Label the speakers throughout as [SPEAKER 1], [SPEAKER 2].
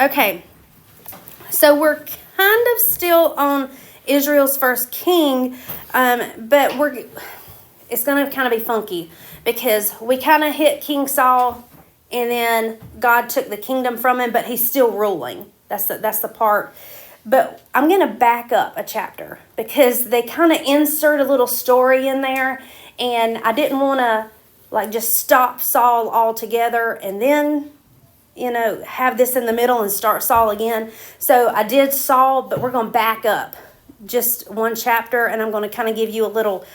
[SPEAKER 1] Okay, so we're kind of still on Israel's first king, but it's going to kind of be funky because we kind of hit King Saul, and then God took the kingdom from him, but he's still ruling. That's the part. But I'm going to back up a chapter because they kind of insert a little story in there, and I didn't want to just stop Saul altogether and then have this in the middle and start Saul again. So I did Saul, but we're going to back up just one chapter, and I'm going to kind of give you a little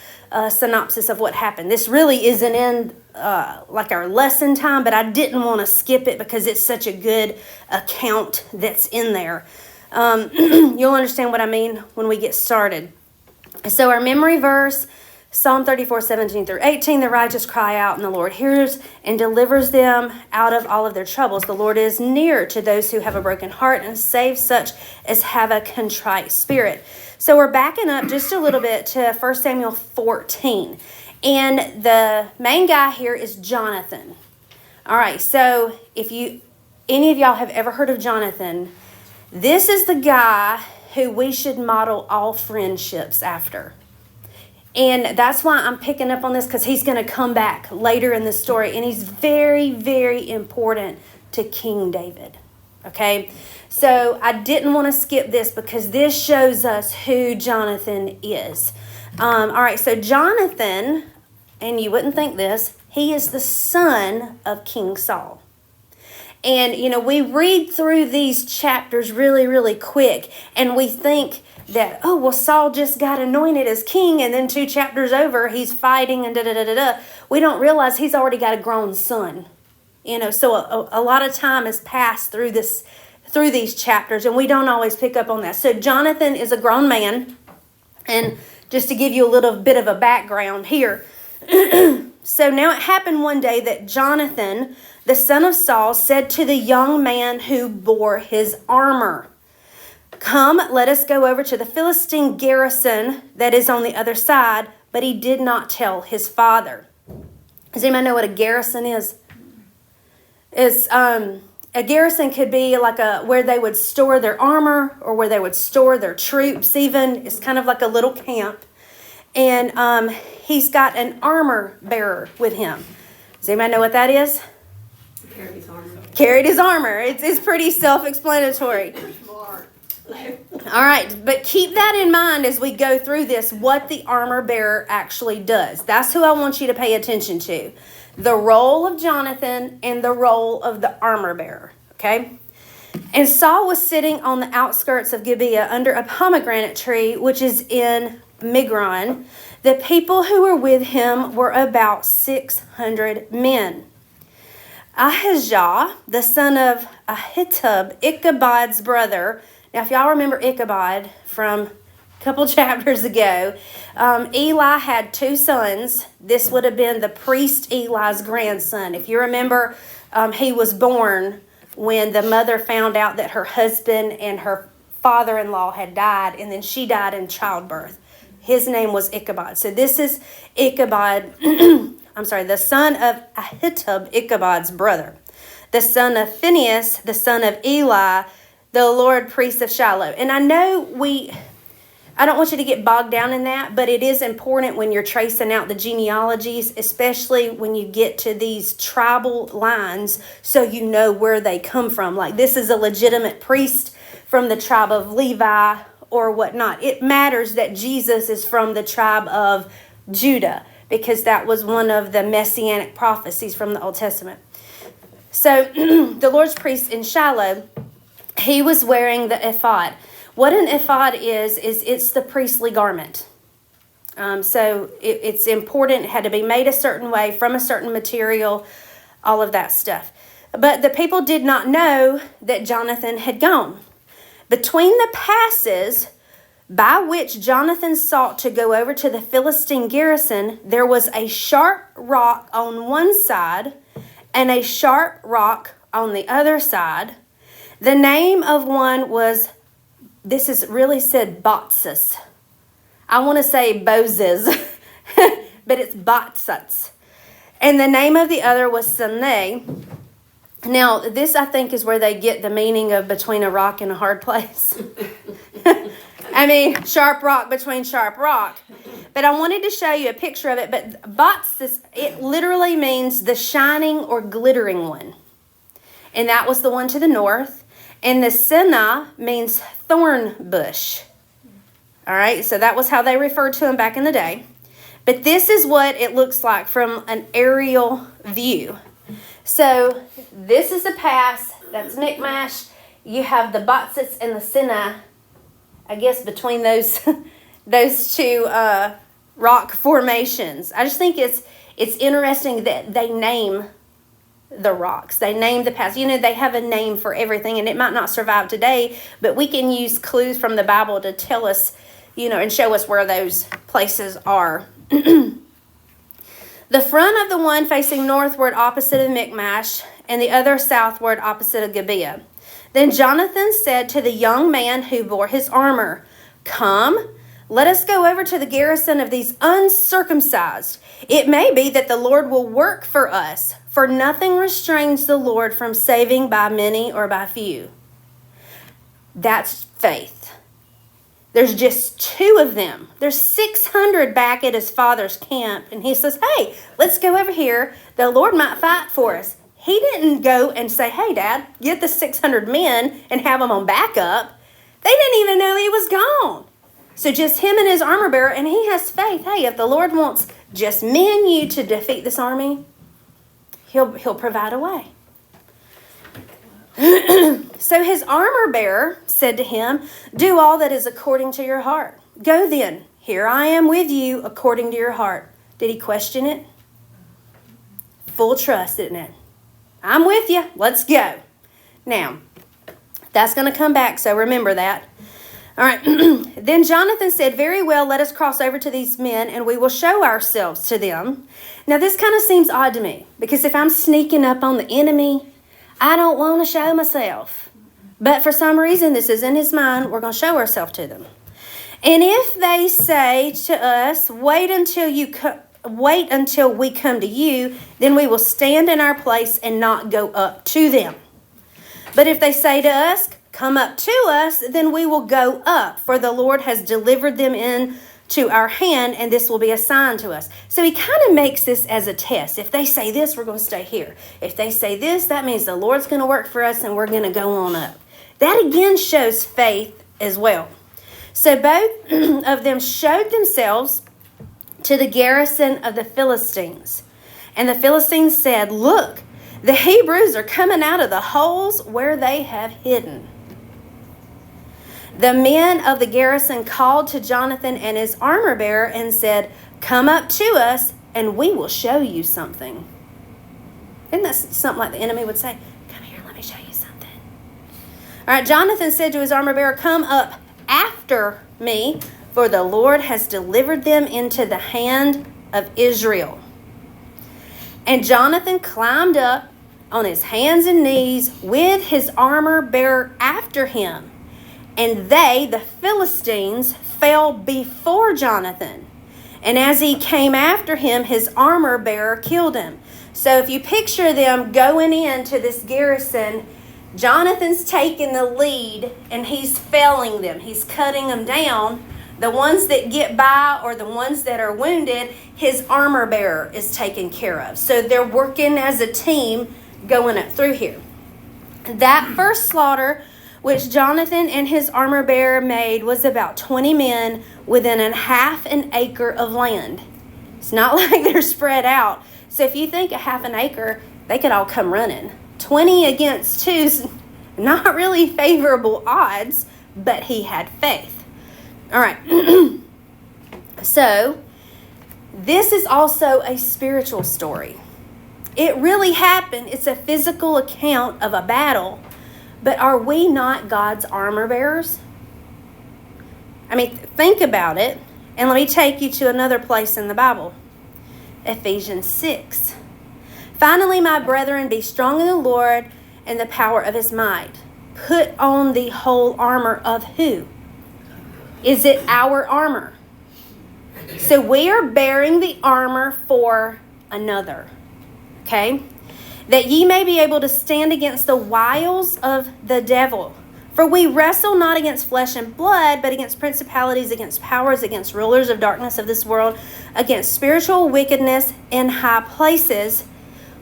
[SPEAKER 1] synopsis of what happened. This really isn't in our lesson time, but I didn't want to skip it because it's such a good account that's in there. You'll understand what I mean when we get started. So our memory verse, Psalm 34, 17 through 18, the righteous cry out, and the Lord hears and delivers them out of all of their troubles. The Lord is near to those who have a broken heart and saves such as have a contrite spirit. So we're backing up just a little bit to 1 Samuel 14. And the main guy here is Jonathan. All right, so if any of y'all have ever heard of Jonathan, this is the guy who we should model all friendships after. And that's why I'm picking up on this, because he's going to come back later in the story. And he's very, very important to King David. Okay? So I didn't want to skip this because this shows us who Jonathan is. All right, so Jonathan, and you wouldn't think this, he is the son of King Saul. And, we read through these chapters really, really quick, and we think that, Saul just got anointed as king, and then 2 chapters over, he's fighting and da-da-da-da-da. We don't realize he's already got a grown son. So a lot of time has passed through these chapters, and we don't always pick up on that. So Jonathan is a grown man, and just to give you a little bit of a background here. So now it happened one day that Jonathan, the son of Saul, said to the young man who bore his armor, "Come, let us go over to the Philistine garrison that is on the other side." But he did not tell his father. Does anybody know what a garrison is? A garrison could be where they would store their armor, or where they would store their troops even. It's kind of like a little camp. And he's got an armor-bearer with him. Does anybody know what that is? Carried his armor. It's pretty self-explanatory. All right, but keep that in mind as we go through this, what the armor-bearer actually does. That's who I want you to pay attention to. The role of Jonathan and the role of the armor-bearer, okay? And Saul was sitting on the outskirts of Gibeah under a pomegranate tree, which is in Migron. The people who were with him were about 600 men. Ahijah, the son of Ahitub, Ichabod's brother. Now, if y'all remember Ichabod from a couple chapters ago, Eli had 2 sons. This would have been the priest Eli's grandson. If you remember, he was born when the mother found out that her husband and her father-in-law had died, and then she died in childbirth. His name was Ichabod. So this is Ichabod, the son of Ahitub, Ichabod's brother. The son of Phinehas, the son of Eli, the Lord priest of Shiloh. And I know I don't want you to get bogged down in that, but it is important when you're tracing out the genealogies, especially when you get to these tribal lines, so you know where they come from. Like, this is a legitimate priest from the tribe of Levi or whatnot. It matters that Jesus is from the tribe of Judah, because that was one of the messianic prophecies from the Old Testament. So the Lord's priest in Shiloh, he was wearing the ephod. What an ephod is it's the priestly garment. So it's important. It had to be made a certain way, from a certain material, all of that stuff. But the people did not know that Jonathan had gone. Between the passes by which Jonathan sought to go over to the Philistine garrison, there was a sharp rock on one side and a sharp rock on the other side. The name of one was, this is really said Botsus. I want to say Bozes, but it's Botsuts. And the name of the other was Saneh. Now, this, I think, is where they get the meaning of between a rock and a hard place. I mean, sharp rock between sharp rock. But I wanted to show you a picture of it. But Botsis, it literally means the shining or glittering one. And that was the one to the north. And the Senna means thorn bush. All right, so that was how they referred to him back in the day. But this is what it looks like from an aerial view. So this is the pass. That's Michmash. You have the Botsis and the Senna, I guess, between those those two rock formations. I just think it's interesting that they name the rocks. They name the pass. You know, they have a name for everything, and it might not survive today, but we can use clues from the Bible to tell us, you know, and show us where those places are. The front of the one facing northward opposite of Michmash, and the other southward opposite of Gibeah. Then Jonathan said to the young man who bore his armor, "Come, let us go over to the garrison of these uncircumcised. It may be that the Lord will work for us, for nothing restrains the Lord from saving by many or by few." That's faith. There's just 2 of them. There's 600 back at his father's camp. And he says, hey, let's go over here. The Lord might fight for us. He didn't go and say, hey, Dad, get the 600 men and have them on backup. They didn't even know he was gone. So just him and his armor bearer, and he has faith. Hey, if the Lord wants just me and you to defeat this army, he'll provide a way. So his armor bearer said to him, do all that is according to your heart. Go then, here I am with you according to your heart. Did he question it? Full trust, isn't it? I'm with you. Let's go. Now, that's going to come back, so remember that. All right. Then Jonathan said, very well, let us cross over to these men and we will show ourselves to them. Now, this kind of seems odd to me because if I'm sneaking up on the enemy, I don't want to show myself. But for some reason, this is in his mind, we're going to show ourselves to them. And if they say to us, wait until we come to you, then we will stand in our place and not go up to them. But if they say to us, come up to us, then we will go up, for the Lord has delivered them into our hand, and this will be a sign to us. So he kind of makes this as a test. If they say this, we're going to stay here. If they say this, that means the Lord's going to work for us and we're going to go on up. That again shows faith as well. So both of them showed themselves to the garrison of the Philistines. And the Philistines said, look, the Hebrews are coming out of the holes where they have hidden. The men of the garrison called to Jonathan and his armor bearer and said, come up to us and we will show you something. Isn't that something like the enemy would say? Come here, let me show you something. All right, Jonathan said to his armor bearer, come up after me, for the Lord has delivered them into the hand of Israel. And Jonathan climbed up on his hands and knees with his armor bearer after him. And they, the Philistines, fell before Jonathan. And as he came after him, his armor bearer killed him. So if you picture them going into this garrison, Jonathan's taking the lead and he's felling them. He's cutting them down. The ones that get by or the ones that are wounded, his armor bearer is taken care of. So they're working as a team going up through here. That first slaughter, which Jonathan and his armor bearer made, was about 20 men within a half an acre of land. It's not like they're spread out. So if you think a half an acre, they could all come running. 20 against 2's not really favorable odds, but he had faith. All right. So this is also a spiritual story. It really happened. It's a physical account of a battle. But are we not God's armor bearers? I mean, think about it. And let me take you to another place in the Bible. Ephesians 6. Finally, my brethren, be strong in the Lord and the power of his might. Put on the whole armor of who? Is it our armor? So we are bearing the armor for another. Okay? that ye may be able to stand against the wiles of the devil. For we wrestle not against flesh and blood, but against principalities, against powers, against rulers of darkness of this world, against spiritual wickedness in high places.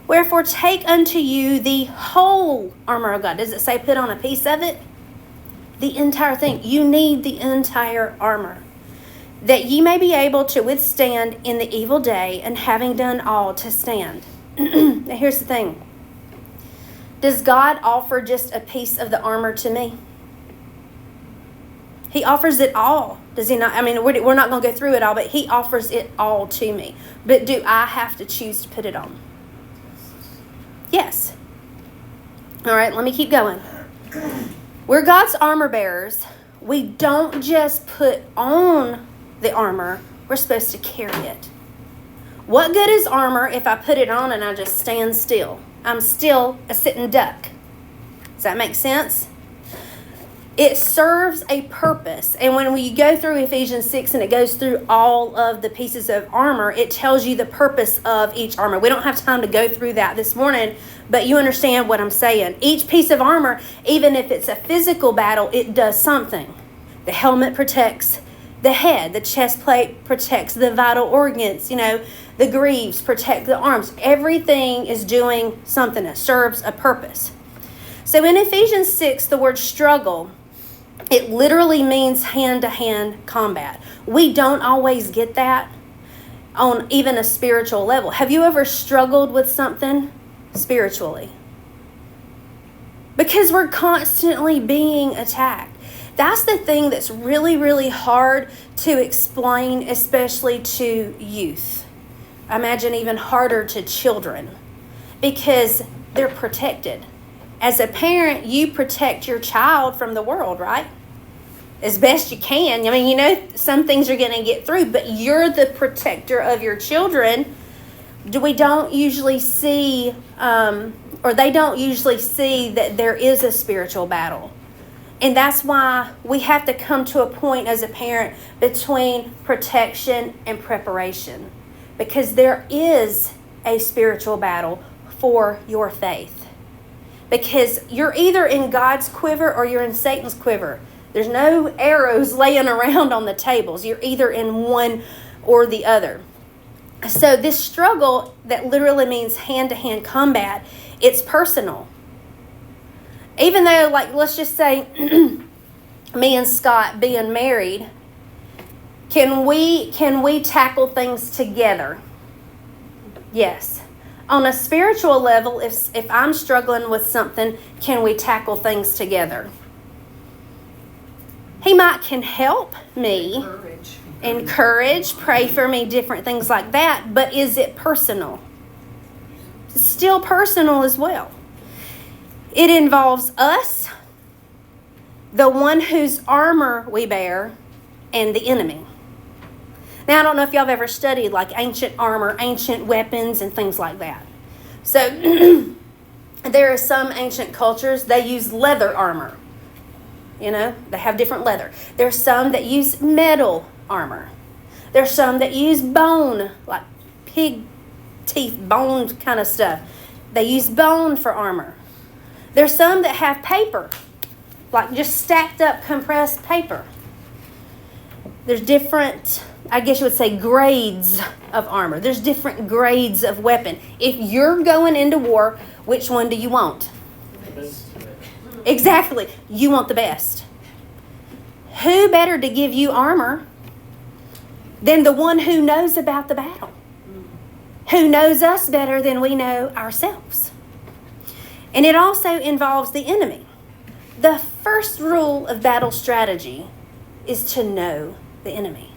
[SPEAKER 1] Wherefore take unto you the whole armor of God. Does it say put on a piece of it? The entire thing. You need the entire armor, that ye may be able to withstand in the evil day, and having done all, to stand. Now here's the thing. Does God offer just a piece of the armor to me? He offers it all. Does he not? I mean, we're not going to go through it all, but he offers it all to me. But do I have to choose to put it on? Yes. All right, let me keep going. We're God's armor bearers. We don't just put on the armor. We're supposed to carry it. What good is armor if I put it on and I just stand still? I'm still a sitting duck. Does that make sense? It serves a purpose. And when we go through Ephesians 6 and it goes through all of the pieces of armor, it tells you the purpose of each armor. We don't have time to go through that this morning, but you understand what I'm saying. Each piece of armor, even if it's a physical battle, it does something. The helmet protects the head. The chest plate protects the vital organs. The greaves protect the arms. Everything is doing something that serves a purpose. So in Ephesians 6, the word struggle, it literally means hand-to-hand combat. We don't always get that on even a spiritual level. Have you ever struggled with something spiritually? Because we're constantly being attacked. That's the thing that's really, really hard to explain, especially to youth. I imagine even harder to children, because they're protected. As a parent, you protect your child from the world, right? As best you can. I mean, some things are going to get through, but you're the protector of your children. We don't usually see, or they don't usually see that there is a spiritual battle. And that's why we have to come to a point as a parent between protection and preparation. Because there is a spiritual battle for your faith. Because you're either in God's quiver or you're in Satan's quiver. There's no arrows laying around on the tables. You're either in one or the other. So this struggle that literally means hand-to-hand combat, it's personal. Even though, let's just say me and Scott being married, can we tackle things together? Yes. On a spiritual level, if I'm struggling with something, can we tackle things together? He can help me, encourage, pray for me, different things like that, but is it personal? It's still personal as well. It involves us, the one whose armor we bear, and the enemy. Now, I don't know if y'all have ever studied ancient armor, ancient weapons, and things like that. So, there are some ancient cultures, they use leather armor. They have different leather. There's some that use metal armor. There's some that use bone, like pig teeth, bone kind of stuff. They use bone for armor. There's some that have paper, like just stacked up compressed paper. There's different, I guess you would say, grades of armor. There's different grades of weapon. If you're going into war, which one do you want? Exactly. You want the best. Who better to give you armor than the one who knows about the battle? Who knows us better than we know ourselves? And it also involves the enemy. The first rule of battle strategy is to know the enemy.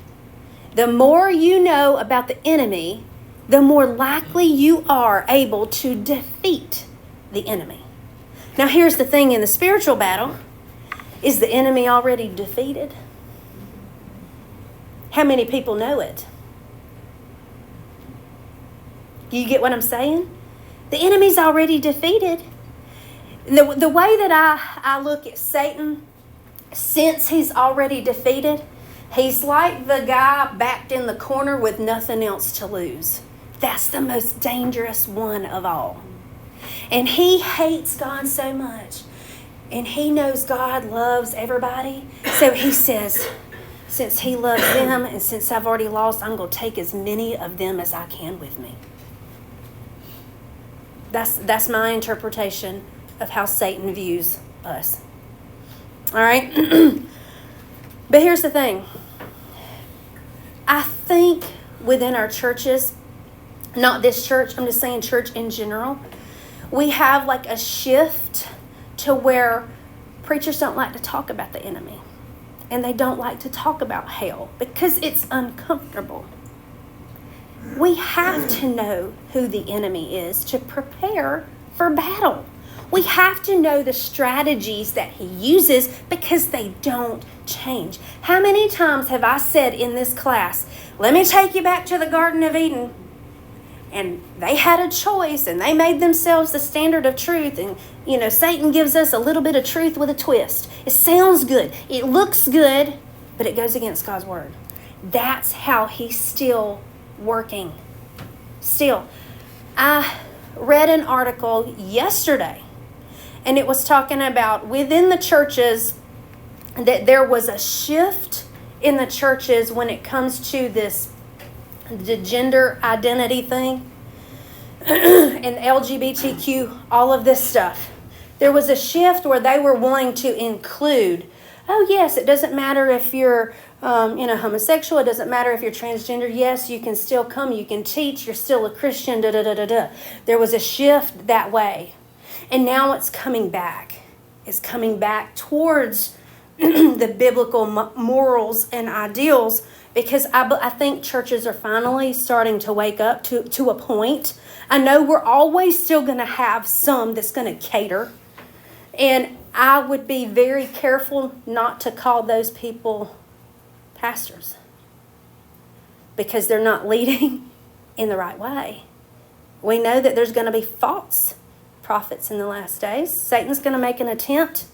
[SPEAKER 1] The more you know about the enemy, the more likely you are able to defeat the enemy. Now here's the thing in the spiritual battle. Is the enemy already defeated? How many people know it? You get what I'm saying? The enemy's already defeated. The way that I look at Satan, since he's already defeated, he's like the guy backed in the corner with nothing else to lose. That's the most dangerous one of all. And he hates God so much. And he knows God loves everybody. So he says, since he loves them and since I've already lost, I'm going to take as many of them as I can with me. That's my interpretation of how Satan views us. All right? But here's the thing. I think within our churches, not this church, I'm just saying church in general, we have like a shift to where preachers don't like to talk about the enemy. And they don't like to talk about hell because it's uncomfortable. We have to know who the enemy is to prepare for battle. We have to know the strategies that he uses because they don't change. How many times have I said in this class, let me take you back to the Garden of Eden? And they had a choice and they made themselves the standard of truth. And, Satan gives us a little bit of truth with a twist. It sounds good. It looks good, but it goes against God's word. That's how he's still working. Still. I read an article yesterday, and it was talking about within the churches that there was a shift in the churches when it comes to the gender identity thing and LGBTQ, all of this stuff. There was a shift where they were willing to include, oh yes, it doesn't matter if you're homosexual, it doesn't matter if you're transgender, yes, you can still come, you can teach, you're still a Christian, There was a shift that way. And now it's coming back. It's coming back towards the biblical morals and ideals, because I think churches are finally starting to wake up to a point. I know we're always still going to have some that's going to cater. And I would be very careful not to call those people pastors, because they're not leading in the right way. We know that there's going to be false prophets in the last days. Satan's going to make an attempt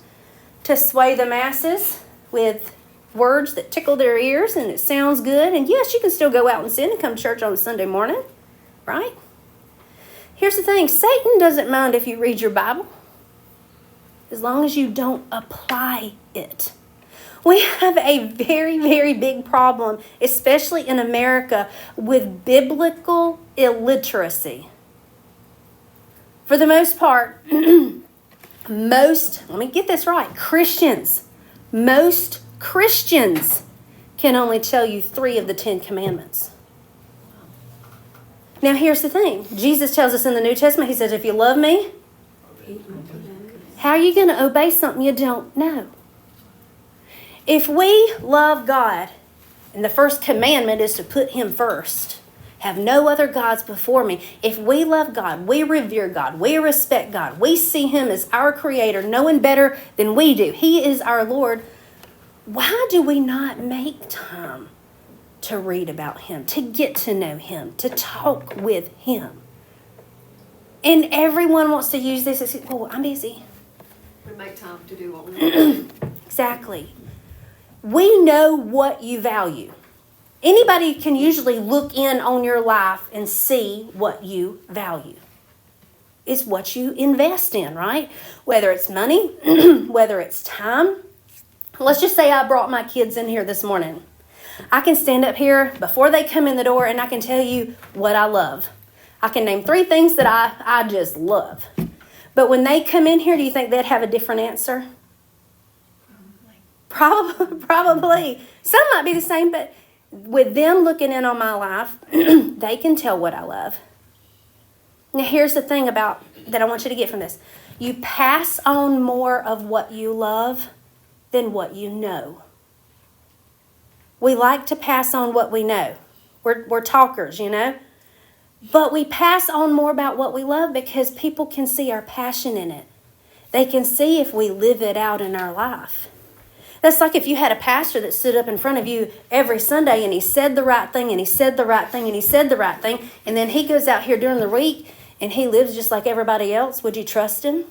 [SPEAKER 1] to sway the masses with words that tickle their ears and it sounds good. And yes, you can still go out and sin and come to church on Sunday morning, right? Here's the thing. Satan doesn't mind if you read your Bible, as long as you don't apply it. We have a very, very big problem, especially in America, with biblical illiteracy. For the most part, let me get this right, most Christians can only tell you 3 of the 10 commandments. Now here's the thing. Jesus tells us in the New Testament, he says, if you love me, how are you going to obey something you don't know? If we love God, and the first commandment is to put him first, have no other gods before me. If we love God, we revere God, we respect God, we see him as our creator, knowing better than we do. He is our Lord. Why do we not make time to read about him, to get to know him, to talk with him? And everyone wants to use this as, well, I'm busy.
[SPEAKER 2] We make time to do what we want.
[SPEAKER 1] Exactly. We know what you value. Anybody can usually look in on your life and see what you value. It's what you invest in, right? Whether it's money, whether it's time. Let's just say I brought my kids in here this morning. I can stand up here before they come in the door and I can tell you what I love. I can name 3 things that I just love. But when they come in here, do you think they'd have a different answer? Probably. Some might be the same, but with them looking in on my life, they can tell what I love. Now, here's the thing about that I want you to get from this. You pass on more of what you love than what you know. We like to pass on what we know. We're talkers, But we pass on more about what we love because people can see our passion in it. They can see if we live it out in our life. That's like if you had a pastor that stood up in front of you every Sunday and he said the right thing and he said the right thing and he said the right thing, and then he goes out here during the week and he lives just like everybody else. Would you trust him?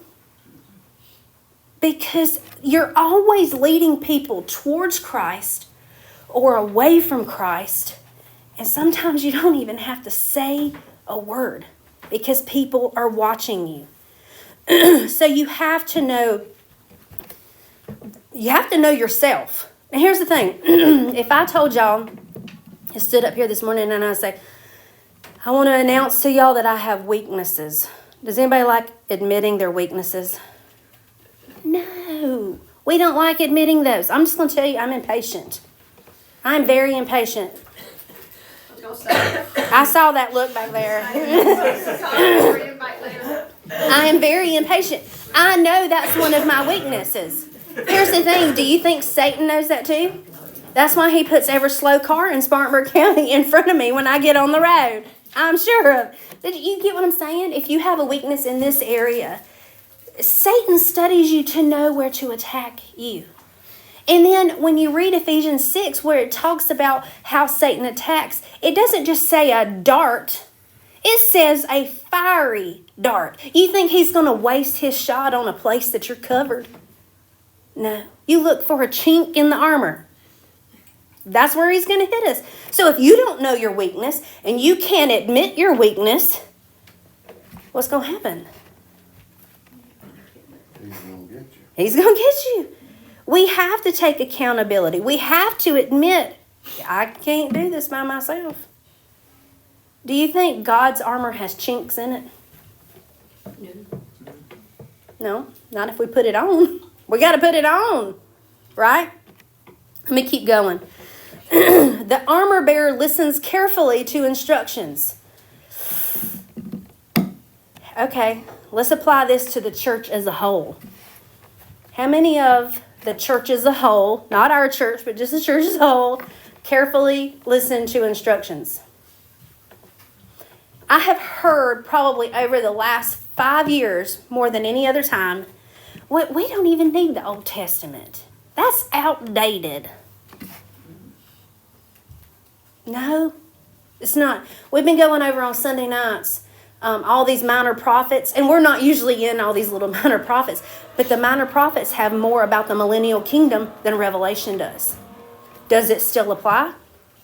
[SPEAKER 1] Because you're always leading people towards Christ or away from Christ. And sometimes you don't even have to say a word because people are watching you. So you have to know yourself. And here's the thing. If I told y'all, I stood up here this morning and I say, I want to announce to y'all that I have weaknesses. Does anybody like admitting their weaknesses? No. We don't like admitting those. I'm just going to tell you, I'm impatient. I'm very impatient. I saw that look back there. I am very impatient. I know that's one of my weaknesses. Here's the thing. Do you think Satan knows that too? That's why he puts every slow car in Spartanburg County in front of me when I get on the road. I'm sure of. Did you get what I'm saying? If you have a weakness in this area, Satan studies you to know where to attack you. And then when you read Ephesians 6, where it talks about how Satan attacks, it doesn't just say a dart. It says a fiery dart. You think he's going to waste his shot on a place that you're covered? No. You look for a chink in the armor. That's where he's going to hit us. So if you don't know your weakness and you can't admit your weakness, what's going to happen?
[SPEAKER 3] He's going to get you.
[SPEAKER 1] He's going to get you. We have to take accountability. We have to admit, I can't do this by myself. Do you think God's armor has chinks in it? No, not if we put it on. We got to put it on, right? Let me keep going. The armor bearer listens carefully to instructions. Okay, let's apply this to the church as a whole. How many of the church as a whole, not our church, but just the church as a whole, carefully listen to instructions? I have heard probably over the last 5 years, more than any other time, we don't even need the Old Testament. That's outdated. No, it's not. We've been going over on Sunday nights all these minor prophets, and we're not usually in all these little minor prophets, but the minor prophets have more about the millennial kingdom than Revelation does. Does it still apply?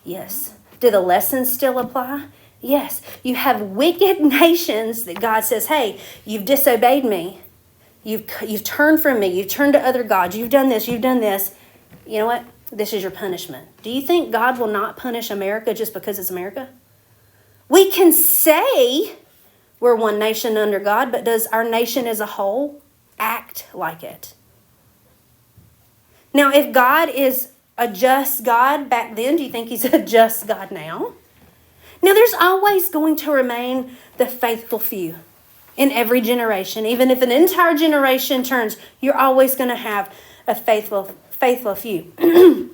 [SPEAKER 1] Yes. Do the lessons still apply? Yes. You have wicked nations that God says, hey, you've disobeyed me. You've turned from me. You've turned to other gods. You've done this. You've done this. You know what? This is your punishment. Do you think God will not punish America just because it's America? We can say we're one nation under God, but does our nation as a whole act like it? Now, if God is a just God back then, do you think he's a just God now? Now, there's always going to remain the faithful few in every generation. Even if an entire generation turns, you're always going to have a faithful few.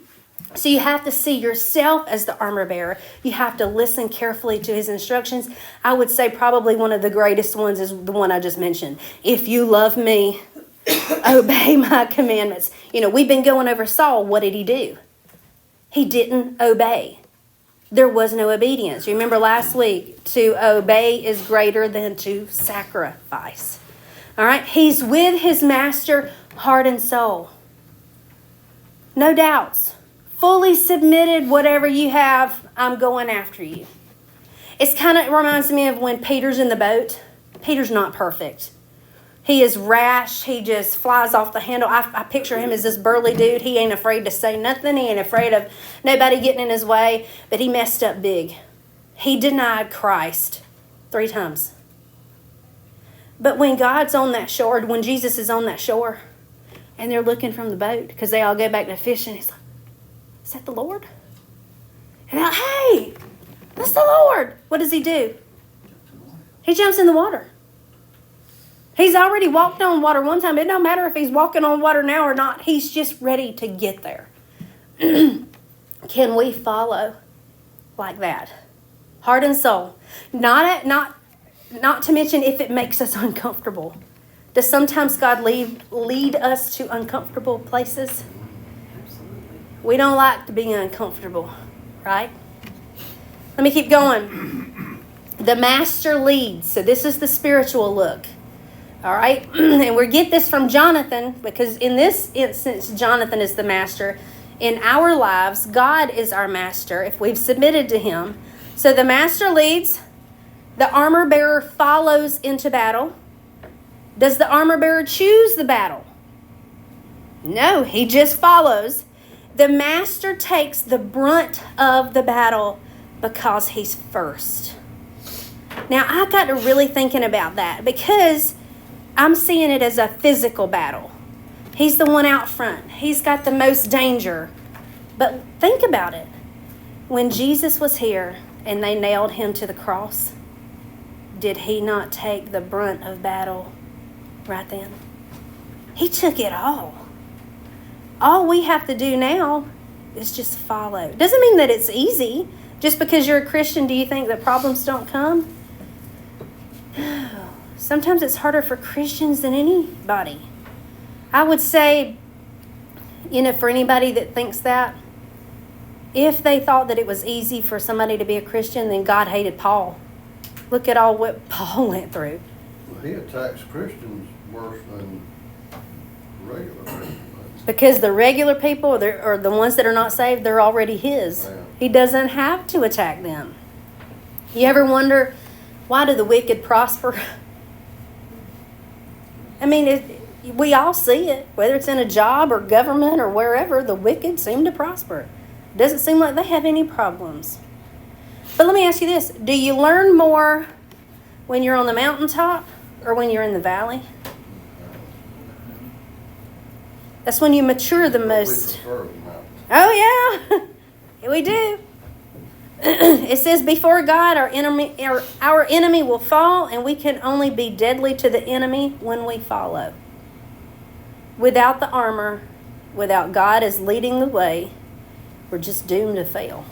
[SPEAKER 1] So you have to see yourself as the armor bearer. You have to listen carefully to his instructions. I would say probably one of the greatest ones is the one I just mentioned. If you love me, obey my commandments. You know, we've been going over Saul. What did he do? He didn't obey. There was no obedience. You remember last week, to obey is greater than to sacrifice. All right? He's with his master, heart and soul. No doubts. Fully submitted, whatever you have, I'm going after you. It reminds me of when Peter's in the boat. Peter's not perfect. He is rash. He just flies off the handle. I picture him as this burly dude. He ain't afraid to say nothing. He ain't afraid of nobody getting in his way. But he messed up big. He denied Christ 3 times. But when God's on that shore, when Jesus is on that shore, and they're looking from the boat, because they all go back to fishing, he's like, is that the Lord? And they're like, hey, that's the Lord. What does he do? He jumps in the water. He's already walked on water one time. It don't matter if he's walking on water now or not. He's just ready to get there. Can we follow like that? Heart and soul. Not to mention if it makes us uncomfortable. Does sometimes God lead us to uncomfortable places? We don't like to be uncomfortable, right? Let me keep going. The master leads. So this is the spiritual look. All right? And we get this from Jonathan, because in this instance, Jonathan is the master. In our lives, God is our master if we've submitted to him. So the master leads. The armor bearer follows into battle. Does the armor bearer choose the battle? No, he just follows. The master takes the brunt of the battle because he's first. Now, I got to really thinking about that because I'm seeing it as a physical battle. He's the one out front. He's got the most danger. But think about it. When Jesus was here and they nailed him to the cross, did he not take the brunt of battle right then? He took it all. All we have to do now is just follow. Doesn't mean that it's easy. Just because you're a Christian, do you think that problems don't come? No. Sometimes it's harder for Christians than anybody. I would say, for anybody that thinks that, if they thought that it was easy for somebody to be a Christian, then God hated Paul. Look at all what Paul went through.
[SPEAKER 3] Well, he attacks Christians worse than regular Christians.
[SPEAKER 1] Because the regular people, or the ones that are not saved, they're already his.
[SPEAKER 3] Yeah.
[SPEAKER 1] He doesn't have to attack them. You ever wonder, why do the wicked prosper? I mean, we all see it. Whether it's in a job or government or wherever, the wicked seem to prosper. It doesn't seem like they have any problems. But let me ask you this. Do you learn more when you're on the mountaintop or when you're in the valley? That's when you mature the most.
[SPEAKER 3] We prefer the mountain.
[SPEAKER 1] Oh, yeah. We do. It says, before God, our enemy will fall, and we can only be deadly to the enemy when we follow. Without the armor, without God as leading the way, we're just doomed to fail.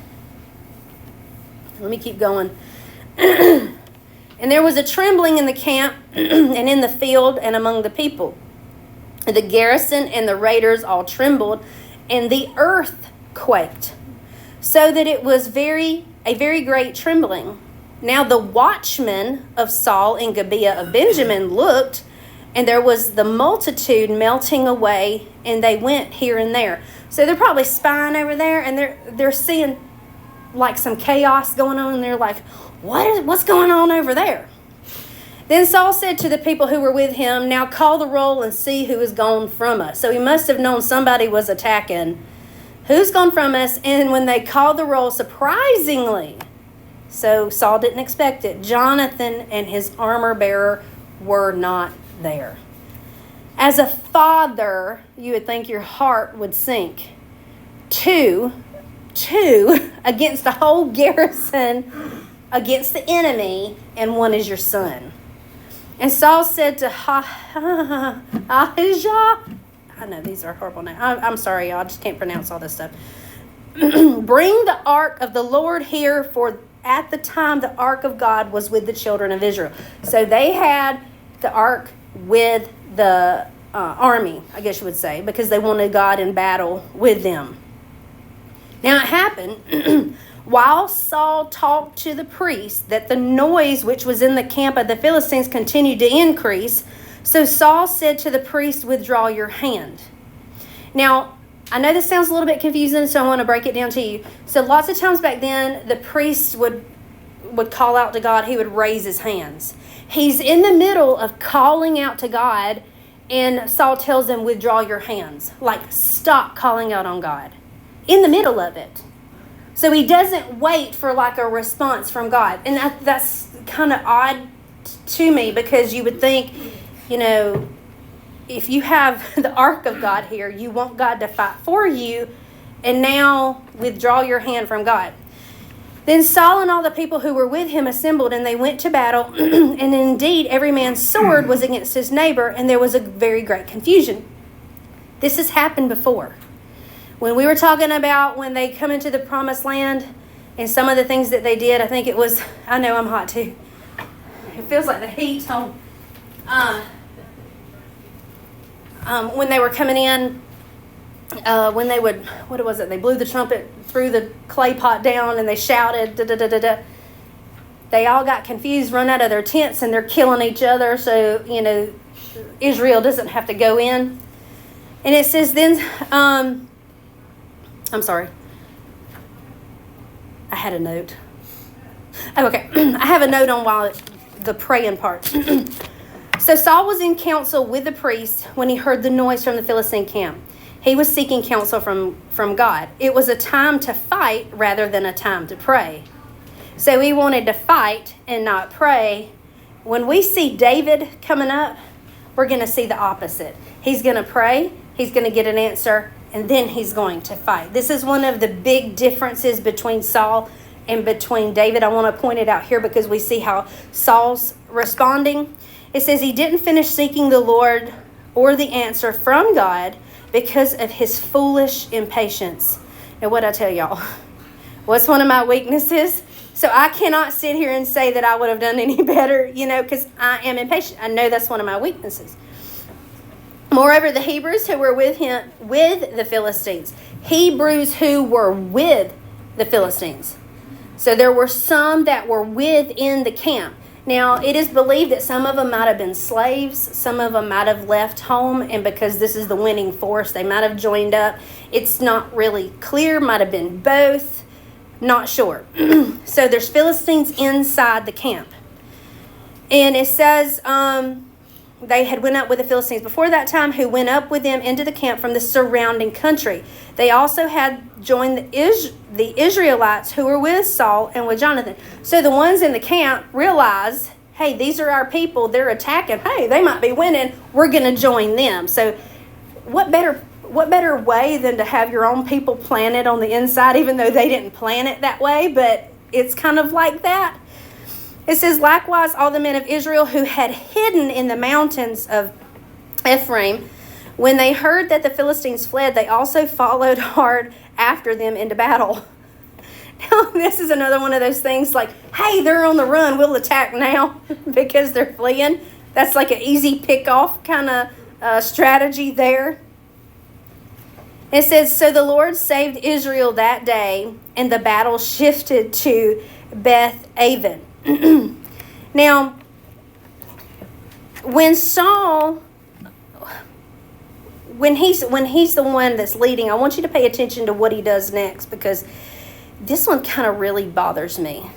[SPEAKER 1] Let me keep going. And there was a trembling in the camp and in the field and among the people. The garrison and the raiders all trembled, and the earth quaked, so that it was a very great trembling. Now the watchmen of Saul in Gibeah of Benjamin looked, and there was the multitude melting away, and they went here and there. So they're probably spying over there, and they're seeing like some chaos going on, and they're like, what's going on over there? Then Saul said to the people who were with him, now call the roll and see who is gone from us. So he must have known somebody was attacking. Who's gone from us? And when they called the roll, surprisingly, so Saul didn't expect it, Jonathan and his armor bearer were not there. As a father, you would think your heart would sink. Two against the whole garrison, against the enemy, and one is your son. And Saul said to Ahijah, I know these are horrible names. I'm sorry, y'all. I just can't pronounce all this stuff. Bring the ark of the Lord here, for at the time the ark of God was with the children of Israel. So they had the ark with the army, I guess you would say, because they wanted God in battle with them. Now it happened while Saul talked to the priest that the noise which was in the camp of the Philistines continued to increase. So Saul said to the priest, withdraw your hand. Now, I know this sounds a little bit confusing, so I want to break it down to you. So lots of times back then, the priest would call out to God. He would raise his hands. He's in the middle of calling out to God, and Saul tells him, withdraw your hands. Like, stop calling out on God. In the middle of it. So he doesn't wait for like a response from God. And that's kind of odd to me, because you would think, if you have the ark of God here, you want God to fight for you, and now withdraw your hand from God. Then Saul and all the people who were with him assembled, and they went to battle. And indeed, every man's sword was against his neighbor, and there was a very great confusion. This has happened before. When we were talking about when they come into the promised land and some of the things that they did, I think it was, I know I'm hot too. It feels like the heat on, when they were coming in, when they would, what was it? They blew the trumpet, threw the clay pot down, and they shouted, da da da da da. They all got confused, run out of their tents, and they're killing each other. So, Israel doesn't have to go in. And it says then, I'm sorry. I had a note. Oh, okay. I have a note on the praying part. So Saul was in council with the priests when he heard the noise from the Philistine camp. He was seeking counsel from God. It was a time to fight rather than a time to pray. So he wanted to fight and not pray. When we see David coming up, we're going to see the opposite. He's going to pray, he's going to get an answer, and then he's going to fight. This is one of the big differences between Saul and between David. I want to point it out here because we see how Saul's responding. It says he didn't finish seeking the Lord or the answer from God because of his foolish impatience. Now, what I tell y'all, what's one of my weaknesses? So I cannot sit here and say that I would have done any better, because I am impatient. I know that's one of my weaknesses. Moreover, the Hebrews who were with the Philistines. Hebrews who were with the Philistines. So there were some that were within the camp. Now, it is believed that some of them might have been slaves. Some of them might have left home. And because this is the winning force, they might have joined up. It's not really clear. Might have been both. Not sure. So there's Philistines inside the camp. And it says they had went up with the Philistines before that time, who went up with them into the camp from the surrounding country. They also had joined the Israelites who were with Saul and with Jonathan. So the ones in the camp realize, hey, these are our people. They're attacking. Hey, they might be winning. We're going to join them. So what better way than to have your own people planted on the inside, even though they didn't plan it that way, but it's kind of like that. It says, likewise, all the men of Israel who had hidden in the mountains of Ephraim, when they heard that the Philistines fled, they also followed hard after them into battle. Now, this is another one of those things like, hey, they're on the run, we'll attack now because they're fleeing. That's like an easy pick-off kind of strategy there. It says, so the Lord saved Israel that day, and the battle shifted to Beth Aven. Now, when Saul, when he's the one that's leading, I want you to pay attention to what he does next, because this one kind of really bothers me.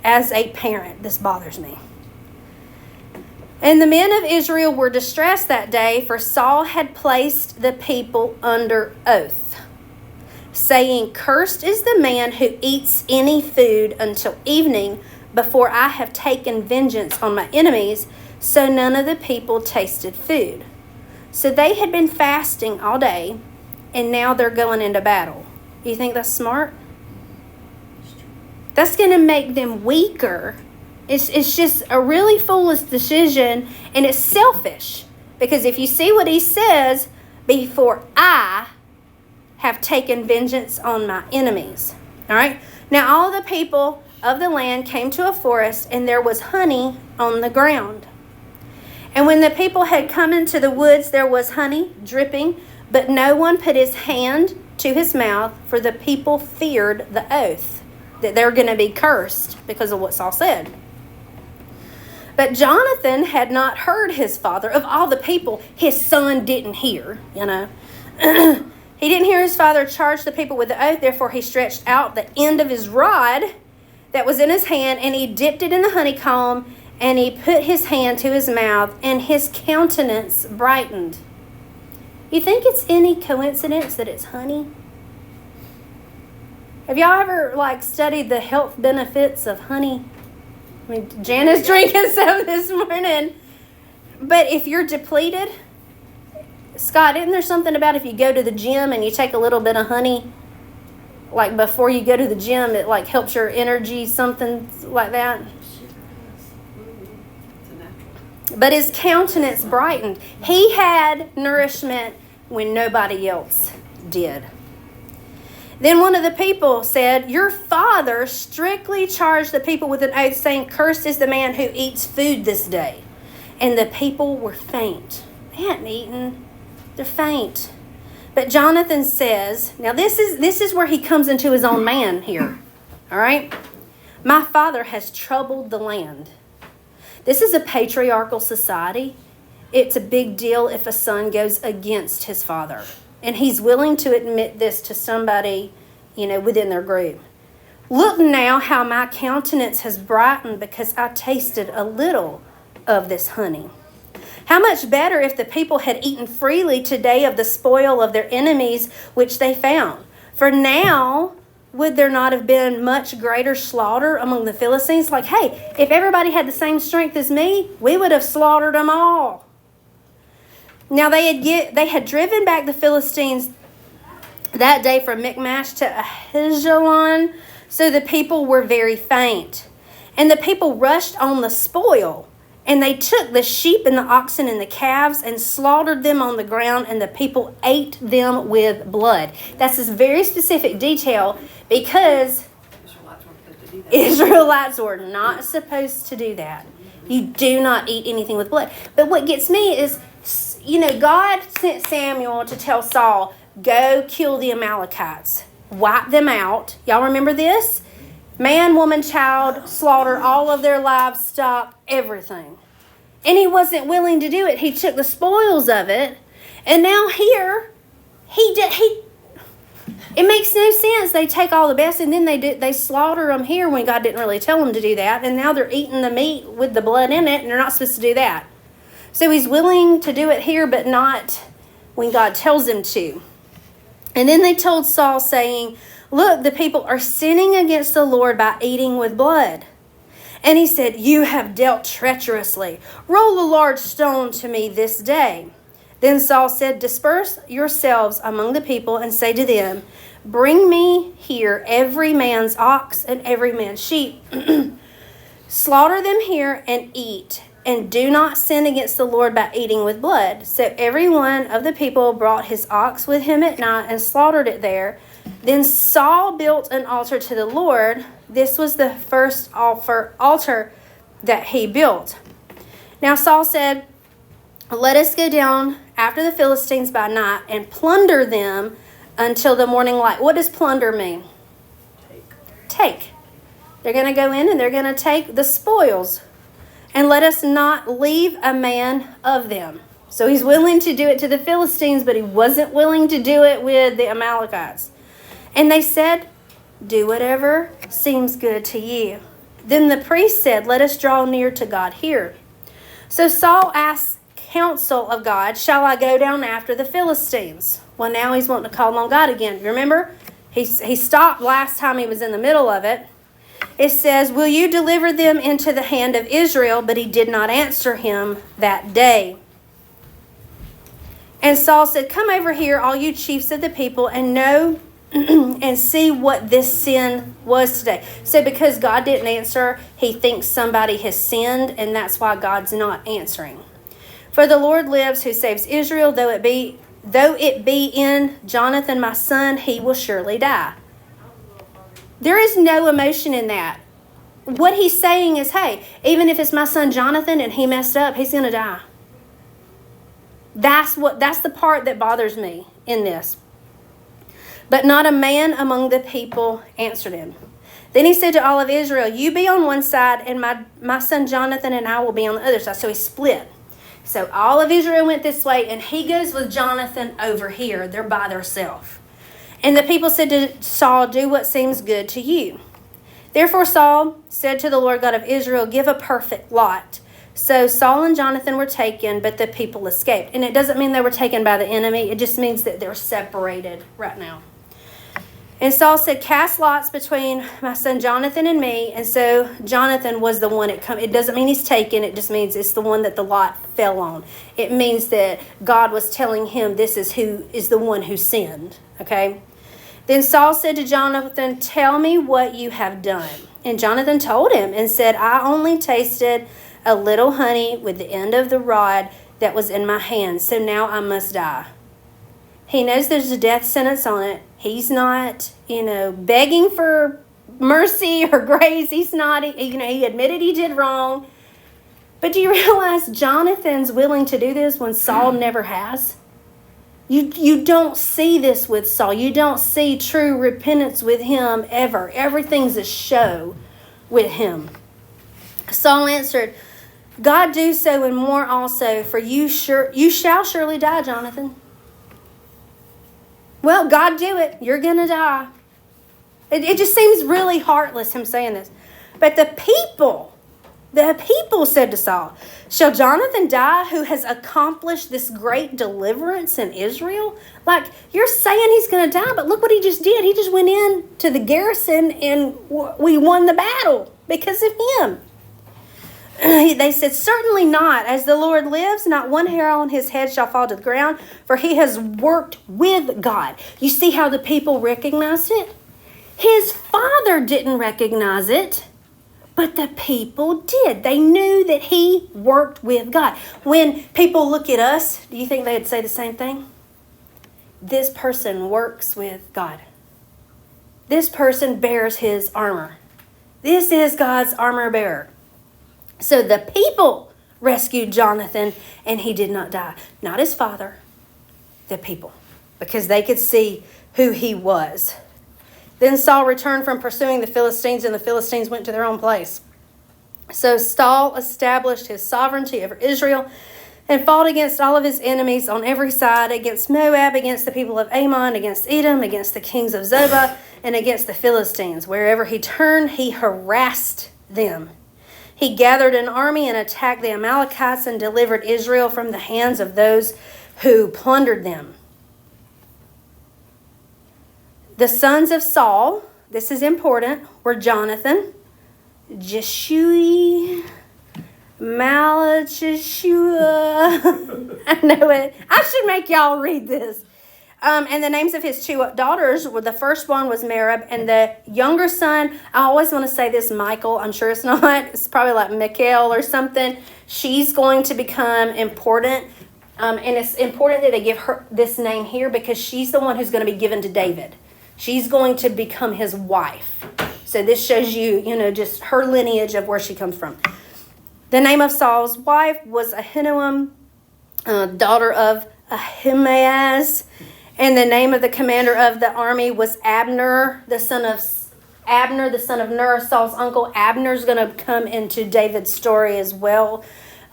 [SPEAKER 1] As a parent, this bothers me. And the men of Israel were distressed that day, for Saul had placed the people under oath, saying, cursed is the man who eats any food until evening, before I have taken vengeance on my enemies. So none of the people tasted food. So they had been fasting all day, and now they're going into battle. You think that's smart? That's going to make them weaker. It's just a really foolish decision, and it's selfish. Because if you see what he says, before I have taken vengeance on my enemies. All right? Now all the people of the land came to a forest, and there was honey on the ground. And when the people had come into the woods, there was honey dripping, but no one put his hand to his mouth, for the people feared the oath, that they're going to be cursed because of what Saul said. But Jonathan had not heard his father. Of all the people, his son didn't hear, He didn't hear his father charge the people with the oath. Therefore, he stretched out the end of his rod that was in his hand, and he dipped it in the honeycomb, and he put his hand to his mouth, and his countenance brightened. You think it's any coincidence that it's honey? Have y'all ever studied the health benefits of honey? I mean, Jana's drinking some this morning. But if you're depleted, Scott, isn't there something about if you go to the gym and you take a little bit of honey, before you go to the gym, it helps your energy, something like that? But his countenance brightened. He had nourishment when nobody else did. Then one of the people said, your father strictly charged the people with an oath, saying, cursed is the man who eats food this day. And the people were faint. They hadn't eaten. They're faint. But Jonathan says, now this is where he comes into his own man here. All right? My father has troubled the land. This is a patriarchal society. It's a big deal if a son goes against his father. And he's willing to admit this to somebody, within their group. Look now how my countenance has brightened, because I tasted a little of this honey. How much better if the people had eaten freely today of the spoil of their enemies which they found. For now, would there not have been much greater slaughter among the Philistines? Like, hey, if everybody had the same strength as me, we would have slaughtered them all. Now they had driven back the Philistines that day from Michmash to Ahijalon, so the people were very faint. And the people rushed on the spoil, and they took the sheep and the oxen and the calves and slaughtered them on the ground, and the people ate them with blood. That's this very specific detail because Israelites were not supposed to do that. You do not eat anything with blood. But what gets me is, God sent Samuel to tell Saul, go kill the Amalekites. Wipe them out. Y'all remember this? Man, woman, child, slaughter all of their livestock, everything. And he wasn't willing to do it. He took the spoils of it. And now here, it makes no sense. They take all the best and then they slaughter them here when God didn't really tell them to do that. And now they're eating the meat with the blood in it, and they're not supposed to do that. So he's willing to do it here, but not when God tells him to. And then they told Saul, saying, look, the people are sinning against the Lord by eating with blood. And he said, you have dealt treacherously. Roll a large stone to me this day. Then Saul said, disperse yourselves among the people and say to them, bring me here every man's ox and every man's sheep. Slaughter them here and eat. And do not sin against the Lord by eating with blood. So every one of the people brought his ox with him at night and slaughtered it there. Then Saul built an altar to the Lord. This was the first altar that he built. Now Saul said, let us go down after the Philistines by night and plunder them until the morning light. What does plunder mean? Take. They're going to go in and they're going to take the spoils. And let us not leave a man of them. So he's willing to do it to the Philistines, but he wasn't willing to do it with the Amalekites. And they said, do whatever seems good to you. Then the priest said, let us draw near to God here. So Saul asked counsel of God, shall I go down after the Philistines? Well, now he's wanting to call on God again. Remember, he stopped last time he was in the middle of it. It says, will you deliver them into the hand of Israel? But he did not answer him that day. And Saul said, come over here, all you chiefs of the people, and know and see what this sin was today. So because God didn't answer, he thinks somebody has sinned, and that's why God's not answering. For the Lord lives who saves Israel, though it be in Jonathan my son, he will surely die. There is no emotion in that. What he's saying is, hey, even if it's my son Jonathan and he messed up, he's going to die. That's the part that bothers me in this. But not a man among the people answered him. Then he said to all of Israel, you be on one side, and my son Jonathan and I will be on the other side. So he split. So all of Israel went this way, and he goes with Jonathan over here. They're by themselves. And the people said to Saul, do what seems good to you. Therefore Saul said to the Lord God of Israel, give a perfect lot. So Saul and Jonathan were taken, but the people escaped. And it doesn't mean they were taken by the enemy. It just means that they're separated right now. And Saul said, cast lots between my son Jonathan and me. And so Jonathan was the one it doesn't mean he's taken. It just means it's the one that the lot fell on. It means that God was telling him this is who is the one who sinned. Okay? Then Saul said to Jonathan, tell me what you have done. And Jonathan told him and said, I only tasted a little honey with the end of the rod that was in my hand. So now I must die. He knows there's a death sentence on it. He's not, begging for mercy or grace. He's not, he admitted he did wrong. But do you realize Jonathan's willing to do this when Saul never has? You don't see this with Saul. You don't see true repentance with him ever. Everything's a show with him. Saul answered, God do so and more also, for you shall surely die, Jonathan. Well, God do it. You're going to die. It just seems really heartless, him saying this. But the people The people said to Saul, shall Jonathan die who has accomplished this great deliverance in Israel? Like, you're saying he's going to die, but look what he just did. He just went in to the garrison and we won the battle because of him. They said, certainly not. As the Lord lives, not one hair on his head shall fall to the ground, for he has worked with God. You see how the people recognized it? His father didn't recognize it, but the people did. They knew that he worked with God. When people look at us, do you think they'd say the same thing? This person works with God. This person bears his armor. This is God's armor bearer. So the people rescued Jonathan, and he did not die. Not his father, the people, because they could see who he was. Then Saul returned from pursuing the Philistines, and the Philistines went to their own place. So Saul established his sovereignty over Israel and fought against all of his enemies on every side, against Moab, against the people of Ammon, against Edom, against the kings of Zobah, and against the Philistines. Wherever he turned, he harassed them. He gathered an army and attacked the Amalekites and delivered Israel from the hands of those who plundered them. The sons of Saul, this is important, were Jonathan, Jeshua, Malachishua. I know it. I should make y'all read this. And the names of his two daughters were, the first one was Merab, and the younger son, I always want to say this, Michael. I'm sure it's not. It's probably like Michael or something. She's going to become important. And it's important that they give her this name here because she's the one who's going to be given to David. She's going to become his wife. So this shows you, just her lineage of where she comes from. The name of Saul's wife was Ahinoam, daughter of Ahimaaz. And the name of the commander of the army was Abner, the son of Ner, Saul's uncle. Abner's going to come into David's story as well.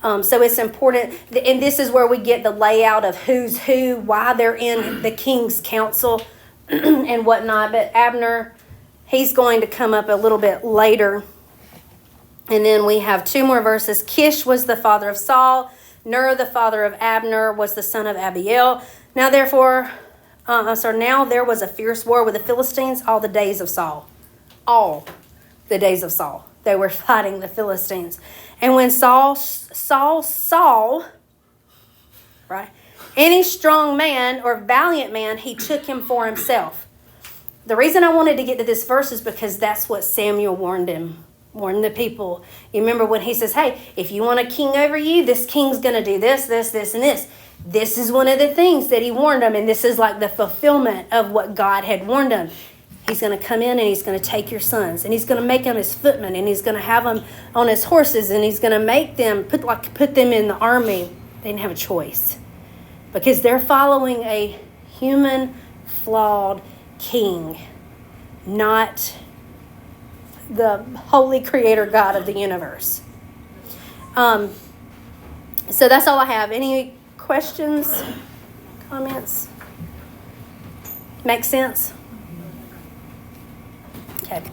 [SPEAKER 1] So it's important. And this is where we get the layout of who's who, why they're in the king's council and whatnot. But Abner, he's going to come up a little bit later. And then we have two more verses. Kish was the father of Saul. Ner, the father of Abner, was the son of Abiel. Now there was a fierce war with the Philistines all the days of Saul. All the days of Saul. They were fighting the Philistines. And when Saul saw, right, any strong man or valiant man, he took him for himself. The reason I wanted to get to this verse is because that's what Samuel warned the people. You remember when he says, hey, if you want a king over you, this king's going to do this, this, this, and this. This is one of the things that he warned them, and this is like the fulfillment of what God had warned them. He's going to come in and he's going to take your sons, and he's going to make them his footmen, and he's going to have them on his horses, and he's going to make them, put them in the army. They didn't have a choice because they're following a human, flawed king, not the holy creator God of the universe. So that's all I have. Any questions, comments? Make sense? Okay.